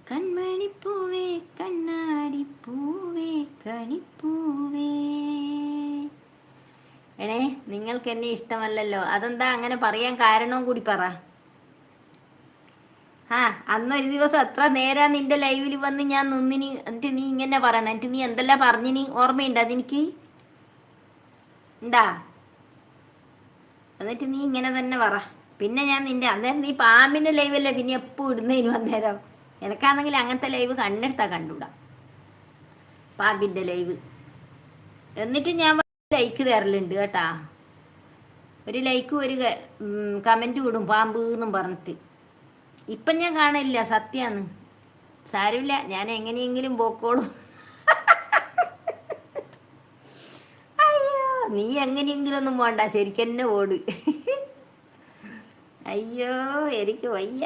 കൺമണിപ്പൂവേ കണ്ണാടിപ്പൂവേ കണിപ്പൂവേ. എടേ, നിങ്ങൾക്ക് എന്നെ ഇഷ്ടമല്ലല്ലോ, അതെന്താ അങ്ങനെ പറയാൻ കാരണവും കൂടി പറ. ആ, അന്നൊരു ദിവസം എത്ര നേരാ നിന്റെ ലൈവിൽ വന്ന് ഞാൻ നിന്നിനി, എന്നിട്ട് നീ ഇങ്ങനെ പറയണം. എന്നിട്ട് നീ എന്തെല്ലാം പറഞ്ഞിനി ഓർമ്മയുണ്ട് അതെനിക്ക് ഉണ്ടാ? എന്നിട്ട് നീ ഇങ്ങനെ തന്നെ പറ. പിന്നെ ഞാൻ നിന്റെ അന്നേരം നീ പാമ്പിൻ്റെ ലൈവല്ലേ പിന്നെ എപ്പോൾ ഇടുന്നതിനും അന്നേരം. എനിക്കാണെങ്കിൽ അങ്ങനത്തെ ലൈവ് കണ്ണെടുത്താൽ കണ്ടുകൂടാ, പാമ്പിൻ്റെ ലൈവ്. എന്നിട്ട് ഞാൻ ലൈക്ക് തരലുണ്ട് കേട്ടാ. ഒരു ലൈക്കും ഒരു കമൻറ്റ് വിടും പാമ്പ് എന്നും പറഞ്ഞിട്ട്. ഇപ്പം ഞാൻ കാണില്ല, സത്യമാണ്. സാരമില്ല, ഞാൻ എങ്ങനെയെങ്കിലും പോക്കോളും. അയ്യോ, നീ എങ്ങനെയെങ്കിലും ഒന്നും പോണ്ട, ശരിക്കും തന്നെ ഓട്. അയ്യോ, എനിക്ക് വയ്യ.